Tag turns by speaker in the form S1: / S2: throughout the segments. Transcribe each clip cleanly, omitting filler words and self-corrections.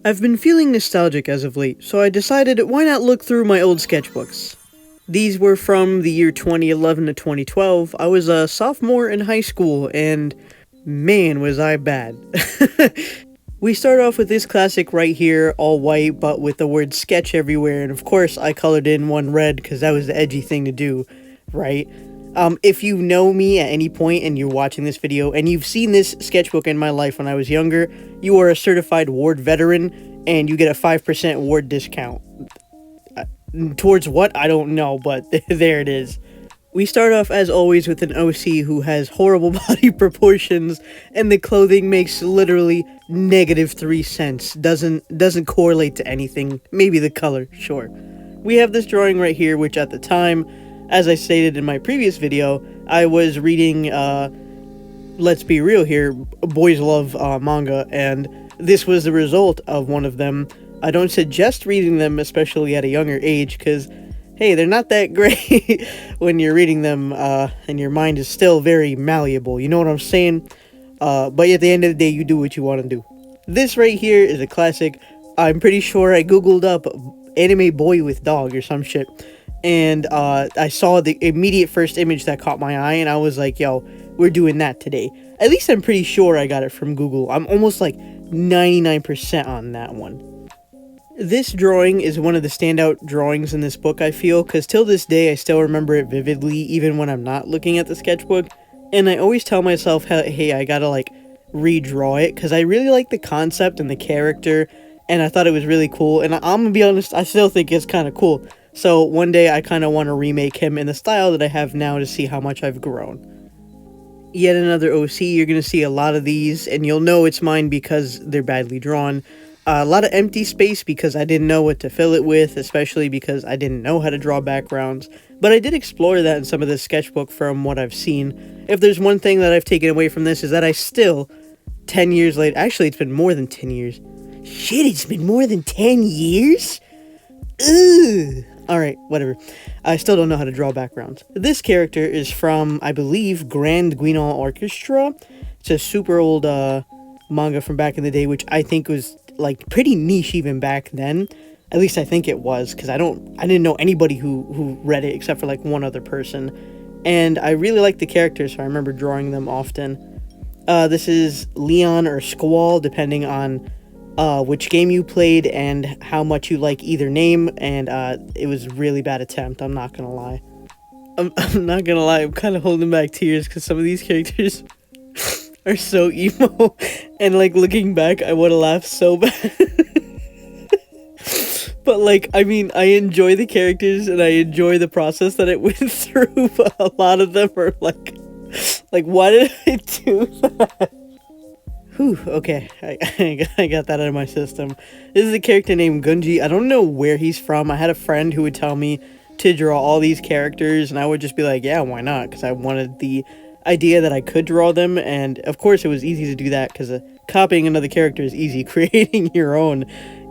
S1: I've been feeling nostalgic as of late, so I decided why not look through my old sketchbooks. These were from the year 2011 to 2012. I was a sophomore in high school, and man, was I bad. We start off with this classic right here, all white, but with the word sketch everywhere, and of course I colored in one red because that was the edgy thing to do, right? If you know me at any point and you're watching this video and you've seen this sketchbook in my life when I was younger, you are a certified ward veteran and you get a 5% ward discount. Towards what? I don't know, but there it is. We start off as always with an OC who has horrible body proportions and the clothing makes literally -3 cents. Doesn't correlate to anything. Maybe the color, sure. We have this drawing right here, which at the time, as I stated in my previous video, I was reading, let's be real here, boys love manga, and this was the result of one of them. I don't suggest reading them, especially at a younger age, because, hey, they're not that great when you're reading them, and your mind is still very malleable, you know what I'm saying? But at the end of the day, you do what you want to do. This right here is a classic. I'm pretty sure I googled up anime boy with dog or some shit, and I saw the immediate first image that caught my eye, and I was like, yo, we're doing that today. At least I'm pretty sure I got it from Google. I'm almost like 99% on that one. This drawing is one of the standout drawings in this book, I feel, because till this day I still remember it vividly, even when I'm not looking at the sketchbook, and I always tell myself, hey, I gotta, like, redraw it, because I really like the concept and the character, and I thought it was really cool, and I'm gonna be honest, I still think it's kind of cool, so one day I kind of want to remake him in the style that I have now to see how much I've grown. Yet another OC, you're gonna see a lot of these, and you'll know it's mine because they're badly drawn. A lot of empty space because I didn't know what to fill it with, especially because I didn't know how to draw backgrounds. But I did explore that in some of this sketchbook from what I've seen. If there's one thing that I've taken away from this is that I still, 10 years later, actually it's been more than 10 years. Shit, it's been more than 10 years? Ugh. Alright, whatever. I still don't know how to draw backgrounds. This character is from, I believe, Grand Guignol Orchestra. It's a super old manga from back in the day, which I think was like pretty niche even back then. At least I think it was, because I didn't know anybody who read it except for like one other person. And I really like the characters, so I remember drawing them often. This is Leon or Squall, depending on which game you played and how much you like either name, and it was a really bad attempt, I'm not gonna lie. I'm not gonna lie, I'm kind of holding back tears because some of these characters are so emo, and like looking back I would have laughed so bad. But like, I mean, I enjoy the characters and I enjoy the process that it went through, but a lot of them are like why did I do that? Whew, okay, I got that out of my system. This is a character named Gunji. I don't know where he's from. I had a friend who would tell me to draw all these characters, and I would just be like, yeah, why not? Because I wanted the idea that I could draw them, and of course it was easy to do that, because copying another character is easy. Creating your own,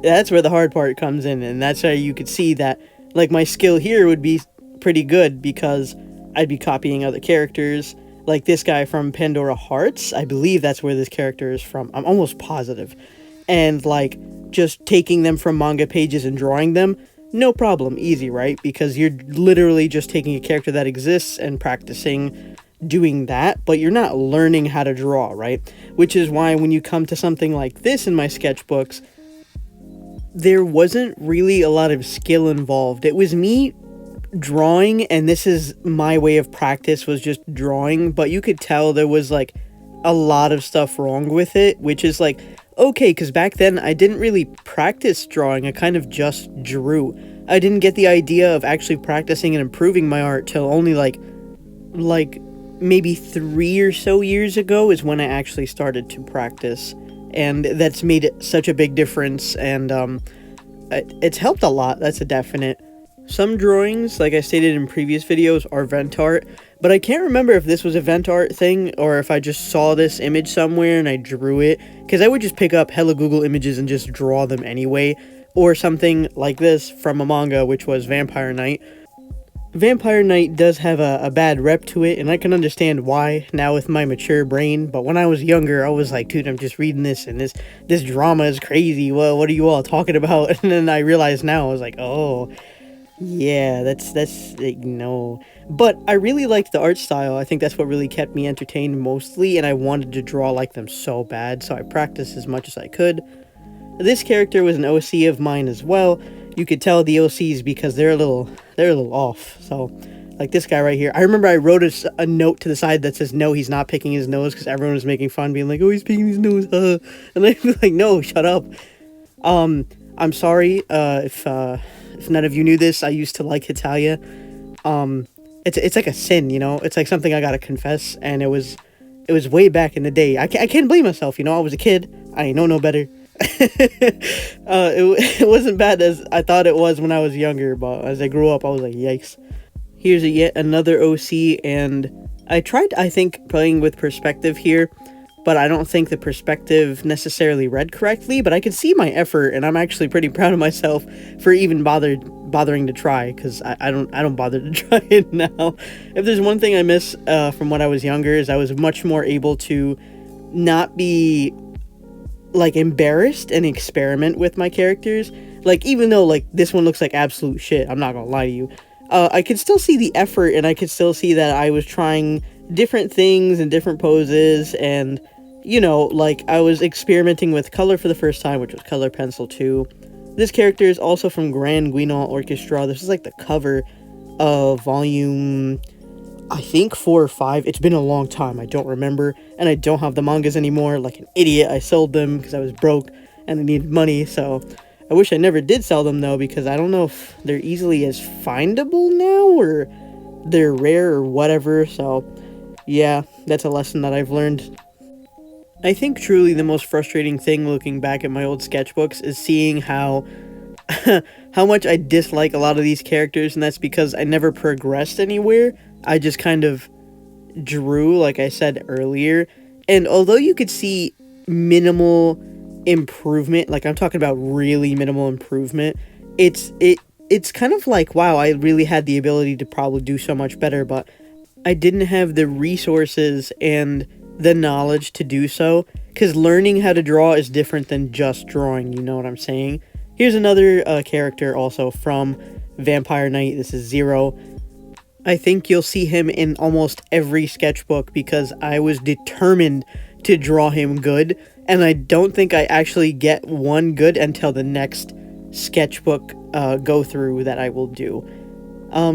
S1: that's where the hard part comes in, and that's how you could see that, like, my skill here would be pretty good, because I'd be copying other characters. Like this guy from Pandora Hearts, I believe that's where this character is from. I'm almost positive. And like, just taking them from manga pages and drawing them, no problem, easy, right? Because you're literally just taking a character that exists and practicing doing that, but you're not learning how to draw, right? Which is why when you come to something like this in my sketchbooks, there wasn't really a lot of skill involved. It was me drawing, and this is my way of practice, was just drawing, but you could tell there was like a lot of stuff wrong with it, which is like, okay, because back then I didn't really practice drawing, I kind of just drew. I didn't get the idea of actually practicing and improving my art till only like maybe 3 or so years ago is when I actually started to practice, and that's made such a big difference, and it's helped a lot, that's a definite. Some drawings, like I stated in previous videos, are vent art, but I can't remember if this was a vent art thing, or if I just saw this image somewhere and I drew it, because I would just pick up hella Google images and just draw them anyway, or something like this from a manga, which was Vampire Knight. Vampire Knight does have a bad rep to it, and I can understand why now with my mature brain. But when I was younger, I was like, dude, I'm just reading this, and this drama is crazy. Well, what are you all talking about? And then I realized now, I was like, oh, yeah, that's like, no. But I really liked the art style. I think that's what really kept me entertained mostly, and I wanted to draw like them so bad, so I practiced as much as I could. This character was an OC of mine as well. You could tell the OCs because they're a little off. So, like this guy right here. I remember I wrote a note to the side that says, no, he's not picking his nose, because everyone was making fun, being like, oh, he's picking his nose, and I'd be like, no, shut up. I'm sorry, if none of you knew this, I used to like Hitalia. It's like a sin, you know? It's like something I gotta confess, and it was way back in the day. I can't blame myself, you know? I was a kid. I know no better. It wasn't bad as I thought it was when I was younger, but as I grew up, I was like, yikes. Here's yet another OC, and I tried, I think, playing with perspective here, but I don't think the perspective necessarily read correctly, but I could see my effort, and I'm actually pretty proud of myself for even bothering to try, because I don't bother to try it now. If there's one thing I miss from when I was younger, is I was much more able to not be like embarrassed and experiment with my characters. Like, even though like this one looks like absolute shit, I'm not gonna lie to you, I could still see the effort, and I could still see that I was trying different things and different poses, and you know, like I was experimenting with color for the first time, which was color pencil too. This character is also from Grand Guignol Orchestra. This is like the cover of volume, I think 4 or 5. It's been a long time, I don't remember, and I don't have the mangas anymore. Like an idiot, I sold them because I was broke and I needed money. So I wish I never did sell them though, because I don't know if they're easily as findable now, or they're rare or whatever. So yeah, that's a lesson that I've learned. I think truly the most frustrating thing looking back at my old sketchbooks is seeing how how much I dislike a lot of these characters, and that's because I never progressed anywhere. I just kind of drew, like I said earlier, and although you could see minimal improvement, like I'm talking about really minimal improvement, it's kind of like, wow, I really had the ability to probably do so much better, but I didn't have the resources and the knowledge to do so, because learning how to draw is different than just drawing, you know what I'm saying? Here's another character also from Vampire Knight. This is Zero. I think you'll see him in almost every sketchbook because I was determined to draw him good, and I don't think I actually get one good until the next sketchbook go through that I will do.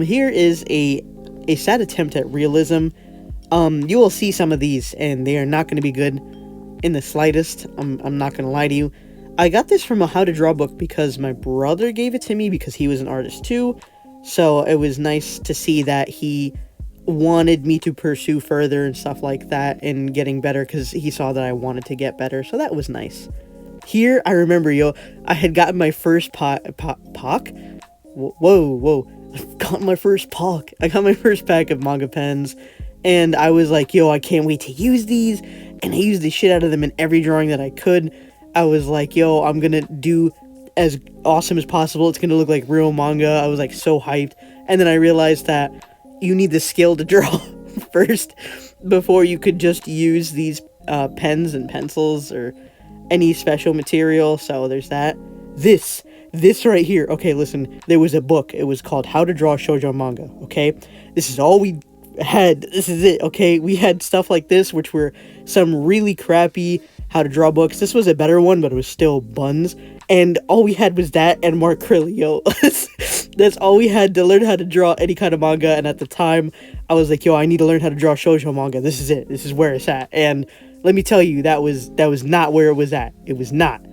S1: Here is a sad attempt at realism. You will see some of these, and they are not going to be good in the slightest. I'm not going to lie to you. I got this from a how to draw book because my brother gave it to me because he was an artist too. So it was nice to see that he wanted me to pursue further and stuff like that and getting better, because he saw that I wanted to get better. So that was nice. Here, I remember, I had gotten my first POC. Whoa. I've gotten my first POC. I got my first pack of manga pens, and I was like, I can't wait to use these. And I used the shit out of them in every drawing that I could. I was like, I'm gonna do as awesome as possible. It's gonna look like real manga. I was like so hyped. And then I realized that you need the skill to draw first before you could just use these pens and pencils or any special material. So there's that. This right here. Okay, listen, there was a book. It was called How to Draw Shoujo Manga. Okay, this is all we had. This is it. Okay, we had stuff like this, which were some really crappy how to draw books. This was a better one, but it was still buns, and all we had was that and more acrylic. That's all we had to learn how to draw any kind of manga. And at the time I was like, I need to learn how to draw shoujo manga. This is it. This is where it's at. And let me tell you, that was not where it was at. It was not.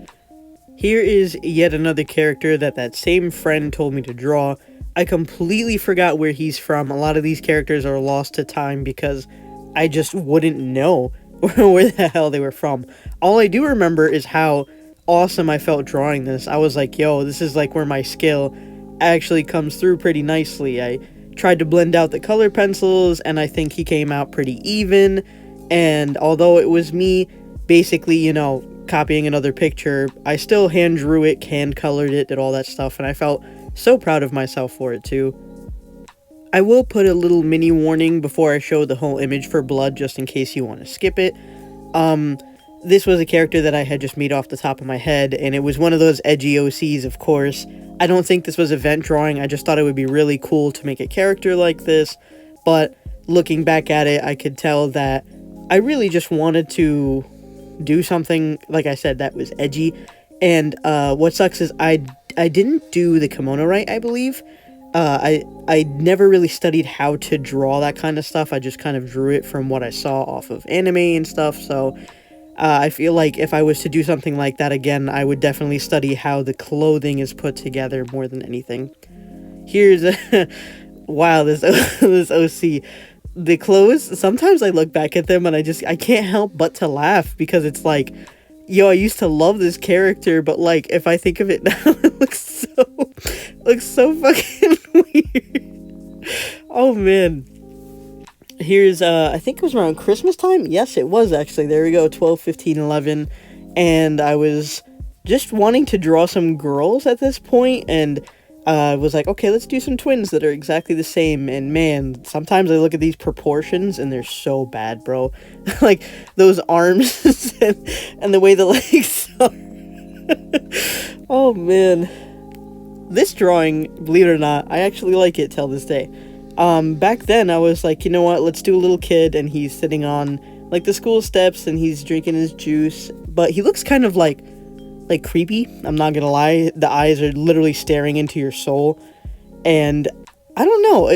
S1: Here is yet another character that same friend told me to draw. I completely forgot where he's from. A lot of these characters are lost to time because I just wouldn't know where the hell they were from. All I do remember is how awesome I felt drawing this. I was like, this is like where my skill actually comes through pretty nicely. I tried to blend out the color pencils, and I think he came out pretty even. And although it was me basically, copying another picture, I still hand drew it, hand colored it, did all that stuff, and I felt so proud of myself for it too. I will put a little mini warning before I show the whole image for blood, just in case you want to skip it. This was a character that I had just made off the top of my head, and it was one of those edgy OCs, of course. I don't think this was event drawing, I just thought it would be really cool to make a character like this, but looking back at it, I could tell that I really just wanted to do something, like I said, that was edgy, and what sucks is I didn't do the kimono right, I believe. I never really studied how to draw that kind of stuff, I just kind of drew it from what I saw off of anime and stuff, so I feel like if I was to do something like that again, I would definitely study how the clothing is put together more than anything. Here's a... wow, this OC. The clothes, sometimes I look back at them and I can't help but to laugh, because it's like, yo, I used to love this character, but like, if I think of it now, it looks so fucking weird. Oh man. Here's, I think it was around Christmas time. Yes, it was actually. There we go, 12, 15, 11. And I was just wanting to draw some girls at this point, and I was like, okay, let's do some twins that are exactly the same. And man, sometimes I look at these proportions and they're so bad, bro. Like, those arms and the way the legs are. Oh, man. This drawing, believe it or not, I actually like it till this day. Back then, I was like, you know what, let's do a little kid, and he's sitting on, like, the school steps, and he's drinking his juice, but he looks kind of, like, creepy, I'm not gonna lie. The eyes are literally staring into your soul, and I don't know,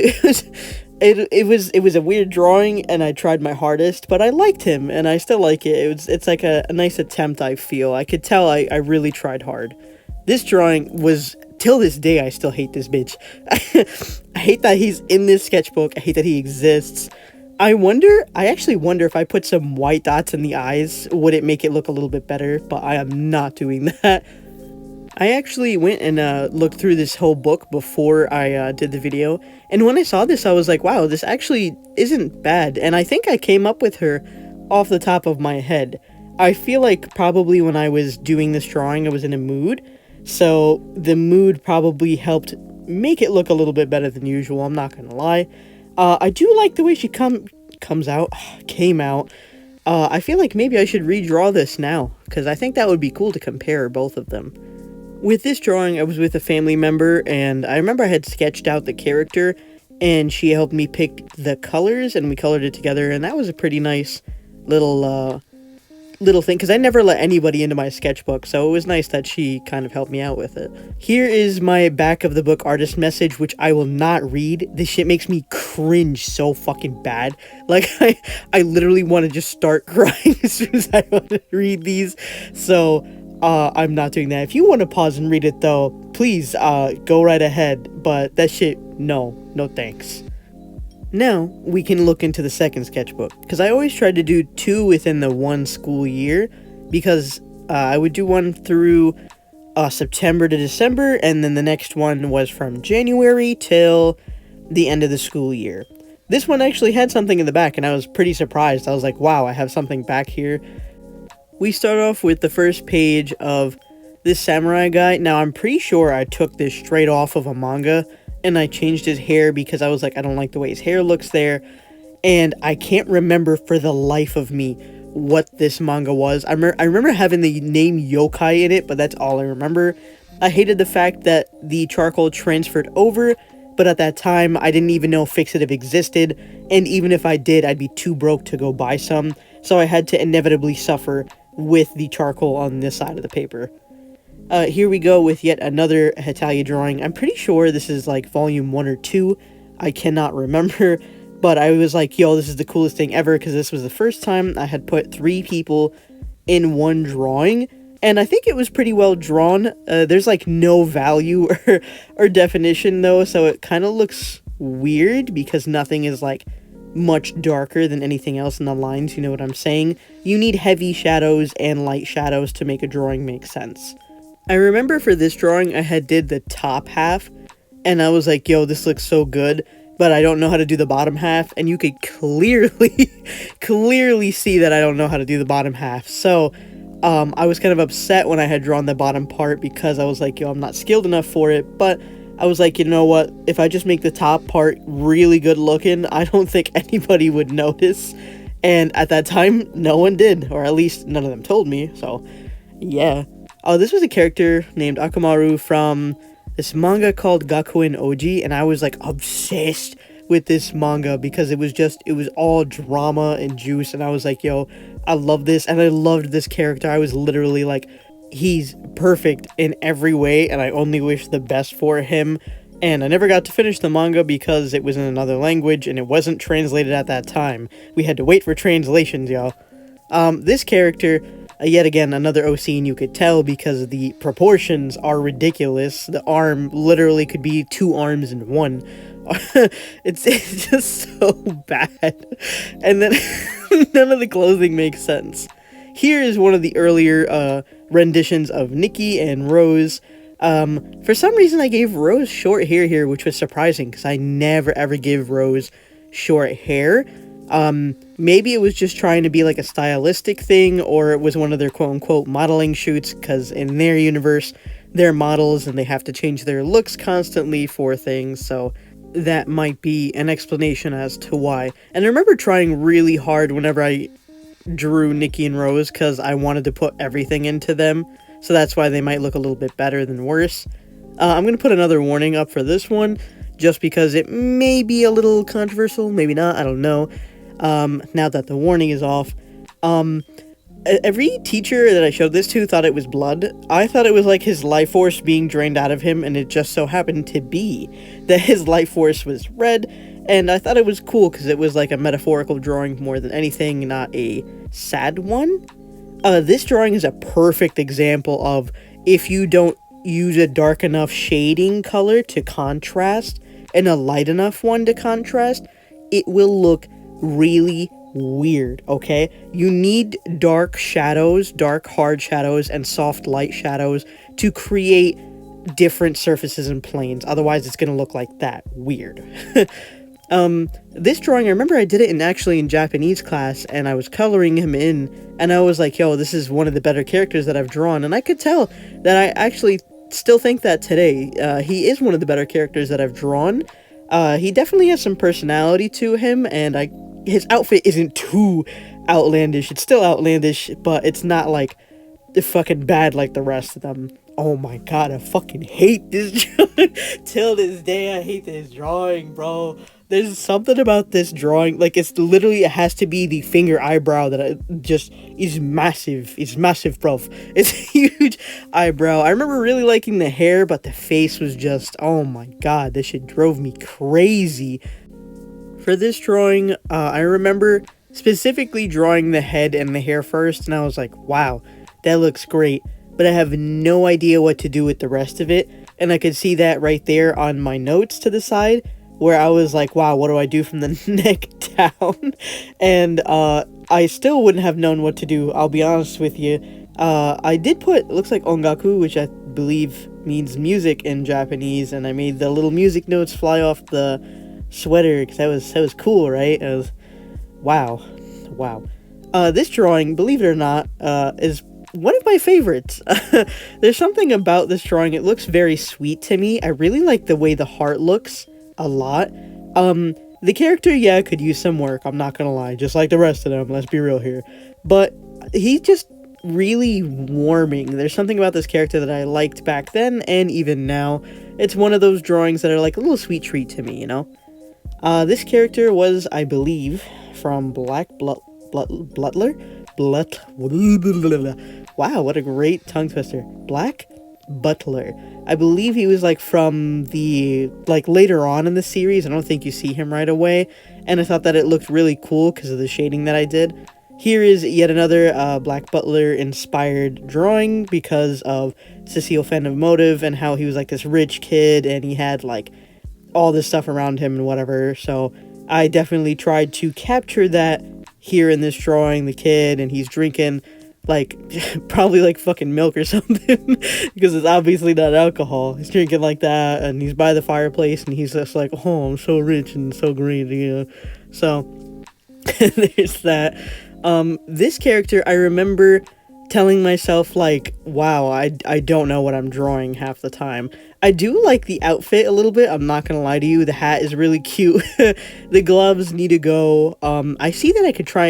S1: it was a weird drawing, and I tried my hardest, but I liked him, and I still like it. It's like a nice attempt, I feel. I could tell I really tried hard. This drawing was, till this day, I still hate this bitch. I hate that he's in this sketchbook. I hate that he exists. I actually wonder if I put some white dots in the eyes, would it make it look a little bit better? But I am not doing that. I actually went and looked through this whole book before I did the video. And when I saw this, I was like, wow, this actually isn't bad. And I think I came up with her off the top of my head. I feel like probably when I was doing this drawing, I was in a mood. So the mood probably helped make it look a little bit better than usual, I'm not gonna lie. I do like the way she came out. I feel like maybe I should redraw this now, because I think that would be cool to compare both of them. With this drawing, I was with a family member, and I remember I had sketched out the character, and she helped me pick the colors, and we colored it together, and that was a pretty nice little thing, because I never let anybody into my sketchbook, so it was nice that she kind of helped me out with it. Here is my back of the book artist message, which I will not read. This shit makes me cringe so fucking bad. Like, I literally want to just start crying as soon as I want to read these, so I'm not doing that. If you want to pause and read it though, please go right ahead, but that shit, no thanks. Now, we can look into the second sketchbook, because I always tried to do 2 within the 1 school year, because I would do one through September to December, and then the next one was from January till the end of the school year. This one actually had something in the back, and I was pretty surprised. I was like, wow, I have something back here. We start off with the first page of this samurai guy. Now, I'm pretty sure I took this straight off of a manga, and I changed his hair because I was like, I don't like the way his hair looks there, and I can't remember for the life of me what this manga was. I remember having the name yokai in it, but that's all I remember. I hated the fact that the charcoal transferred over, but at that time, I didn't even know fixative existed, and even if I did, I'd be too broke to go buy some, so I had to inevitably suffer with the charcoal on this side of the paper. Here we go with yet another Hetalia drawing. I'm pretty sure this is like volume 1 or 2. I cannot remember, but I was like, yo, this is the coolest thing ever, because this was the first time I had put 3 people in one drawing, and I think it was pretty well drawn. There's like no value or definition though, so it kind of looks weird because nothing is like much darker than anything else in the lines, you know what I'm saying? You need heavy shadows and light shadows to make a drawing make sense. I remember for this drawing, I did the top half, and I was like, yo, this looks so good, but I don't know how to do the bottom half, and you could clearly see that I don't know how to do the bottom half, so, I was kind of upset when I had drawn the bottom part, because I was like, yo, I'm not skilled enough for it, but I was like, you know what, if I just make the top part really good looking, I don't think anybody would notice. And at that time, no one did, or at least none of them told me, so yeah. Oh, this was a character named Akamaru from this manga called Gakuen Oji, and I was like obsessed with this manga because it was all drama and juice, and I was like, yo, I love this, and I loved this character. I was literally like, he's perfect in every way, and I only wish the best for him. And I never got to finish the manga because it was in another language and it wasn't translated at that time. We had to wait for translations, y'all. This character, yet again, another OC, and you could tell because the proportions are ridiculous. The arm literally could be 2 arms in one. It's just so bad. And then none of the clothing makes sense. Here is one of the earlier renditions of Nikki and Rose. For some reason I gave Rose short hair here, which was surprising because I never ever give Rose short hair. Maybe it was just trying to be like a stylistic thing, or it was one of their quote-unquote modeling shoots, because in their universe they're models and they have to change their looks constantly for things, so that might be an explanation as to why. And I remember trying really hard whenever I drew Nikki and Rose because I wanted to put everything into them, so that's why they might look a little bit better than worse. I'm going to put another warning up for this one, just because it may be a little controversial, maybe not, I don't know. Now that the warning is off. Every teacher that I showed this to thought it was blood. I thought it was like his life force being drained out of him, and it just so happened to be that his life force was red, and I thought it was cool because it was like a metaphorical drawing more than anything, not a sad one. This drawing is a perfect example of if you don't use a dark enough shading color to contrast and a light enough one to contrast, it will look really weird, okay? You need dark shadows, dark hard shadows, and soft light shadows to create different surfaces and planes. Otherwise, it's gonna look like that. Weird. This drawing, I remember I did it in Japanese class, and I was coloring him in, and I was like, yo, this is one of the better characters that I've drawn, and I could tell that I actually still think that today. He is one of the better characters that I've drawn. He definitely has some personality to him, and his outfit isn't too outlandish. It's still outlandish, but it's not like fucking bad like the rest of them. Oh my god, I fucking hate this drawing. Till this day, I hate this drawing, bro. There's something about this drawing, like, it has to be the finger eyebrow that is massive. It's massive, bro. It's a huge eyebrow. I remember really liking the hair, but the face was just, oh my god, this shit drove me crazy. For this drawing, I remember specifically drawing the head and the hair first, and I was like, wow, that looks great, but I have no idea what to do with the rest of it, and I could see that right there on my notes to the side, where I was like, wow, what do I do from the neck down? And I still wouldn't have known what to do, I'll be honest with you. I did put, it looks like ongaku, which I believe means music in Japanese, and I made the little music notes fly off the sweater, because that was cool, right? It was, wow. This drawing, believe it or not, is one of my favorites. There's something about this drawing, it looks very sweet to me. I really like the way the heart looks a lot. The character, yeah, could use some work, I'm not gonna lie, just like the rest of them, let's be real here. But he's just really warming. There's something about this character that I liked back then, and even now. It's one of those drawings that are like a little sweet treat to me, you know? This character was, I believe, from Black Butler? Wow, what a great tongue twister. Black Butler. I believe he was like from the, like, later on in the series. I don't think you see him right away, and I thought that it looked really cool because of the shading that I did. Here is yet another Black Butler inspired drawing because of Cecile Phantom Motive and how he was like this rich kid and he had like all this stuff around him and whatever. So I definitely tried to capture that here in this drawing, the kid, and he's drinking like probably like fucking milk or something because it's obviously not alcohol. He's drinking like that and he's by the fireplace and he's just like, oh, I'm so rich and so great, you know. So there's that. This character, I remember telling myself like, wow, I don't know what I'm drawing half the time. I do like the outfit a little bit, I'm not gonna lie to you. The hat is really cute. The gloves need to go. I see that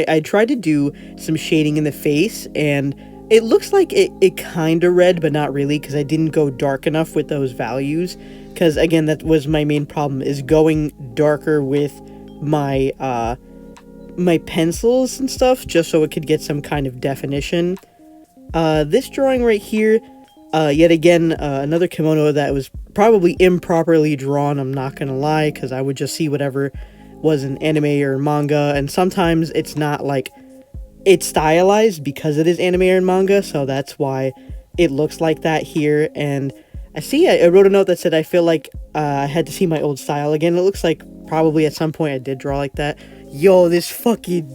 S1: I tried to do some shading in the face, and it looks like it kind of red, but not really, because I didn't go dark enough with those values. Because again, that was my main problem, is going darker with my my pencils and stuff, just so it could get some kind of definition. This drawing right here, yet again, another kimono that was probably improperly drawn, I'm not gonna lie, because I would just see whatever was an anime or manga, and sometimes it's not like, it's stylized because it is anime or manga, so that's why it looks like that here. And I wrote a note that said I feel like I had to see my old style again. It looks like probably at some point I did draw like that. Yo, this fucking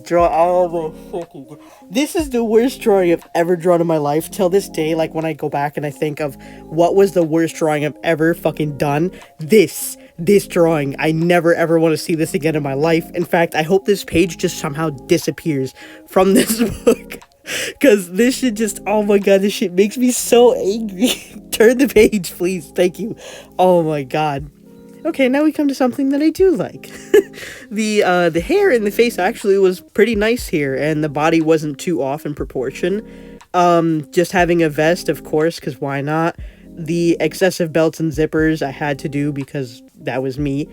S1: this is the worst drawing I've ever drawn in my life till this day. Like, when I go back and I think of what was the worst drawing I've ever fucking done, this drawing, I never ever want to see this again in my life. In fact, I hope this page just somehow disappears from this book, because this shit just, oh my god, this shit makes me so angry. Turn the page, please. Thank you. Oh my god. Okay, now we come to something that I do like. The hair in the face actually was pretty nice here, and the body wasn't too off in proportion. Just having a vest, of course, because why not? The excessive belts and zippers I had to do because that was me.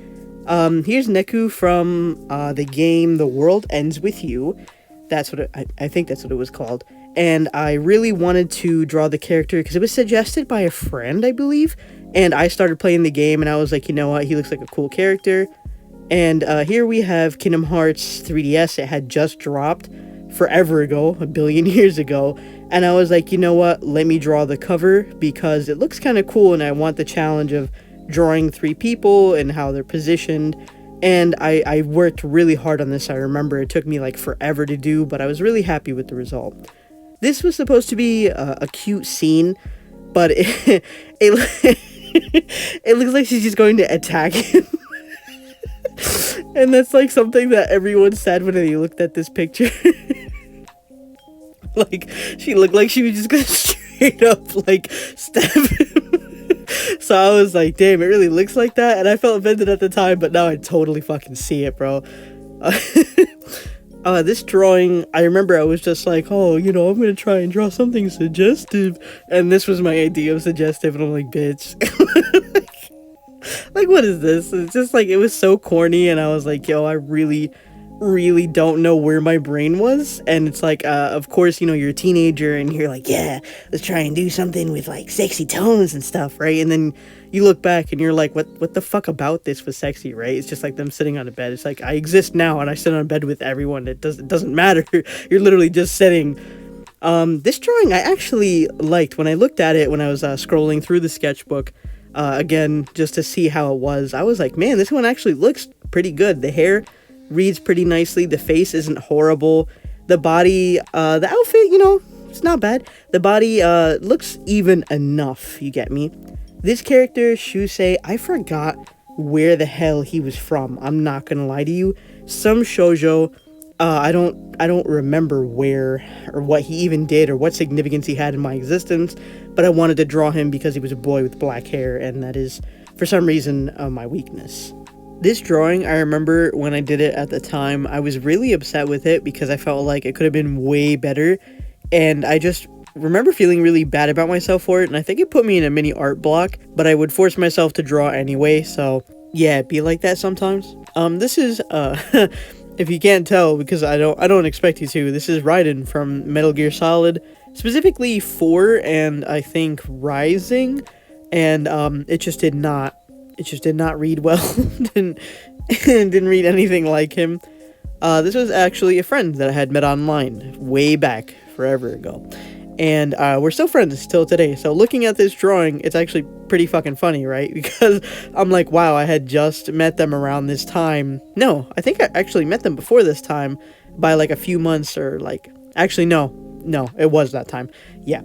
S1: Here's Neku from the game The World Ends With You. That's what I think that's what it was called. And I really wanted to draw the character because it was suggested by a friend, I believe. And I started playing the game, and I was like, you know what, he looks like a cool character. And here we have Kingdom Hearts 3DS. It had just dropped forever ago, a billion years ago. And I was like, you know what, let me draw the cover because it looks kind of cool, and I want the challenge of drawing 3 people and how they're positioned. And I worked really hard on this. I remember it took me like forever to do, but I was really happy with the result. This was supposed to be a cute scene, but it it looks like she's just going to attack him. And that's like something that everyone said when they looked at this picture. Like, she looked like she was just gonna straight up like stab him. So I was like, damn, it really looks like that. And I felt offended at the time, but now I totally fucking see it, bro. This drawing, I remember I was just like, oh, you know, I'm gonna try and draw something suggestive. And this was my idea of suggestive, and I'm like, bitch. Like, what is this? It's just like, it was so corny, and I was like, yo, I really don't know where my brain was. And it's like, of course, you know, you're a teenager, and you're like, yeah, let's try and do something with, like, sexy tones and stuff, right? And then you look back, and you're like, what the fuck about this was sexy, right? It's just like them sitting on a bed. It's like, I exist now, and I sit on a bed with everyone. It doesn't matter. You're literally just sitting. This drawing I actually liked. When I looked at it, when I was scrolling through the sketchbook, again, just to see how it was, I was like, man, this one actually looks pretty good. The hair reads pretty nicely. The face isn't horrible. The body, the outfit, you know, it's not bad. The body looks even enough, you get me? This character, Shusei, I forgot where the hell he was from. I'm not gonna lie to you. Some shoujo, I don't remember where or what he even did or what significance he had in my existence, but I wanted to draw him because he was a boy with black hair, and that is, for some reason, my weakness. This drawing, I remember when I did it at the time, I was really upset with it because I felt like it could have been way better, and I just remember feeling really bad about myself for it, and I think it put me in a mini art block, but I would force myself to draw anyway, so yeah, it'd be like that sometimes. This is, if you can't tell, because I don't expect you to, this is Raiden from Metal Gear Solid, specifically 4 and I think Rising, and it just did not read well. didn't read anything like him. This was actually a friend that I had met online way back forever ago, and we're still friends till today. So looking at this drawing, it's actually pretty fucking funny, right? Because I'm like, wow, I had just met them around this time. No, I think I actually met them before this time by like a few months, or like, actually no, it was that time. Yeah.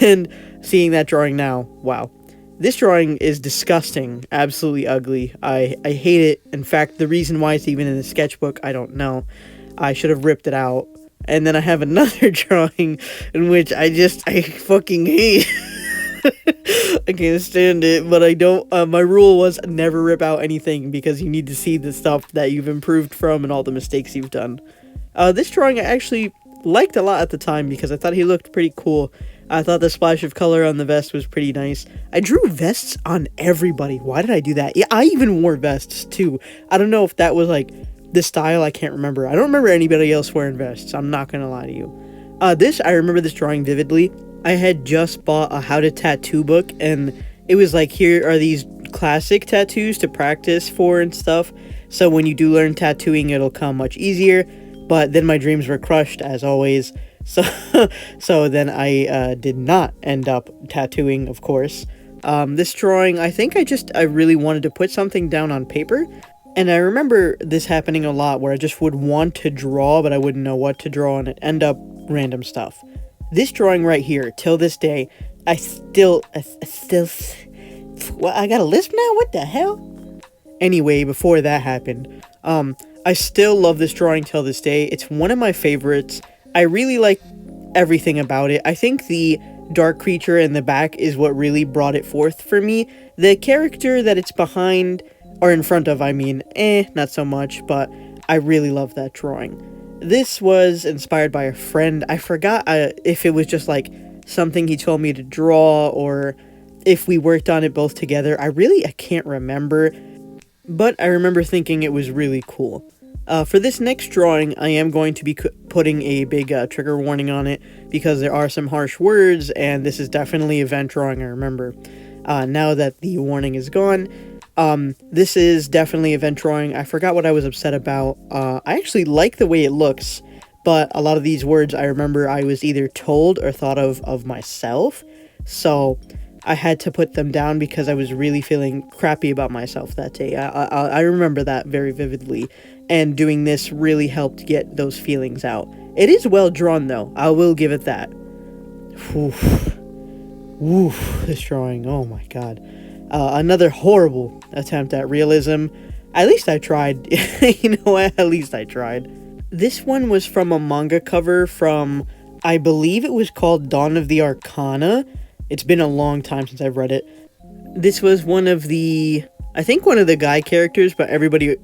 S1: And seeing that drawing now, wow. This drawing is disgusting, absolutely ugly. I hate it. In fact, the reason why it's even in the sketchbook, I don't know. I should have ripped it out. And then I have another drawing in which I fucking hate. I can't stand it, but I don't, my rule was never rip out anything because you need to see the stuff that you've improved from and all the mistakes you've done. This drawing I actually liked a lot at the time because I thought he looked pretty cool. I thought the splash of color on the vest was pretty nice. I drew vests on everybody. Why did I do that? Yeah, I even wore vests too. I don't know if that was like the style, I can't remember. I don't remember anybody else wearing vests, I'm not gonna lie to you. I remember this drawing vividly. I had just bought a how to tattoo book, and it was like, here are these classic tattoos to practice for and stuff. So when you do learn tattooing, it'll come much easier. But then my dreams were crushed, as always. So then I did not end up tattooing, of course. This drawing, I think I really wanted to put something down on paper. And I remember this happening a lot where I just would want to draw, but I wouldn't know what to draw, and it end up random stuff. This drawing right here, till this day, I got a lisp now? What the hell? Anyway, before that happened, I still love this drawing till this day. It's one of my favorites. I really like everything about it. I think the dark creature in the back is what really brought it forth for me. The character that it's behind, or in front of, I mean, not so much, but I really love that drawing. This was inspired by a friend. I forgot if it was just like something he told me to draw or if we worked on it both together. I can't remember, but I remember thinking it was really cool. For this next drawing, I am going to be putting a big trigger warning on it because there are some harsh words, and this is definitely a event drawing, I remember. Now that the warning is gone, this is definitely event drawing. I forgot what I was upset about. I actually like the way it looks, but a lot of these words I remember I was either told or thought of myself, so I had to put them down because I was really feeling crappy about myself that day. I remember that very vividly, and doing this really helped get those feelings out. It is well drawn, though. I will give it that. This drawing, oh my god. Another horrible attempt at realism. At least I tried. You know what? At least I tried. This one was from a manga cover from, I believe it was called Dawn of the Arcana. It's been a long time since I've read it. This was one of the guy characters, but everybody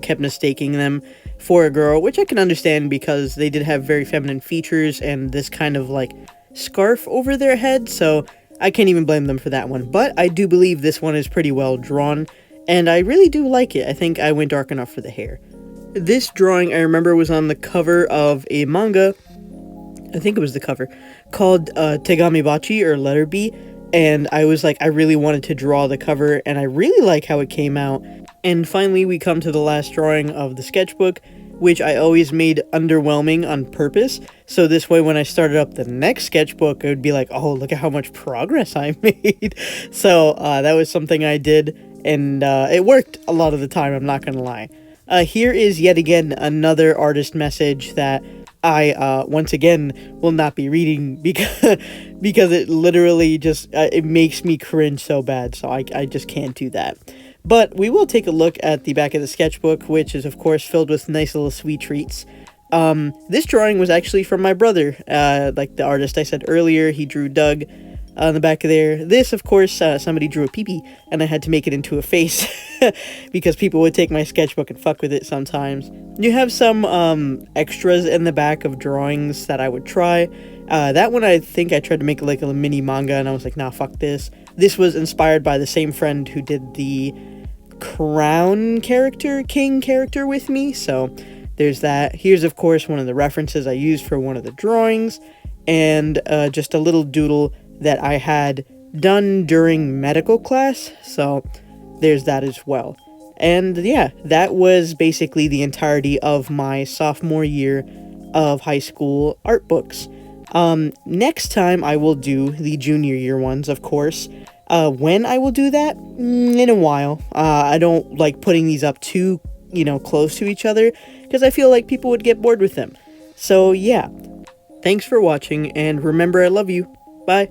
S1: kept mistaking them for a girl, which I can understand because they did have very feminine features and this kind of like scarf over their head, so I can't even blame them for that one. But I do believe this one is pretty well drawn, and I really do like it. I think I went dark enough for the hair. This drawing, I remember, was on the cover of a manga, I think it was the cover, called Tegami Bachi, or Letter B, and I was like, I really wanted to draw the cover, and I really like how it came out. And finally, we come to the last drawing of the sketchbook, which I always made underwhelming on purpose, so this way when I started up the next sketchbook, it would be like, oh, look at how much progress I made. So that was something I did, and it worked a lot of the time, I'm not gonna lie. Here is yet again another artist message that I once again will not be reading because it literally just it makes me cringe so bad, so I just can't do that. But we will take a look at the back of the sketchbook, which is of course filled with nice little sweet treats. This drawing was actually from my brother, like the artist I said earlier. He drew Doug on the back of there. This, of course, somebody drew a peepee, and I had to make it into a face because people would take my sketchbook and fuck with it sometimes. You have some extras in the back of drawings that I would try. That one I think I tried to make like a mini manga, and I was like, nah, fuck this. This was inspired by the same friend who did the king character with me, so there's that. Here's, of course, one of the references I used for one of the drawings, and just a little doodle that I had done during medical class, so there's that as well. And yeah, that was basically the entirety of my sophomore year of high school art books. Next time I will do the junior year ones, of course. When I will do that? In a while. I don't like putting these up too, close to each other, because I feel like people would get bored with them. So yeah, thanks for watching, and remember, I love you. Bye.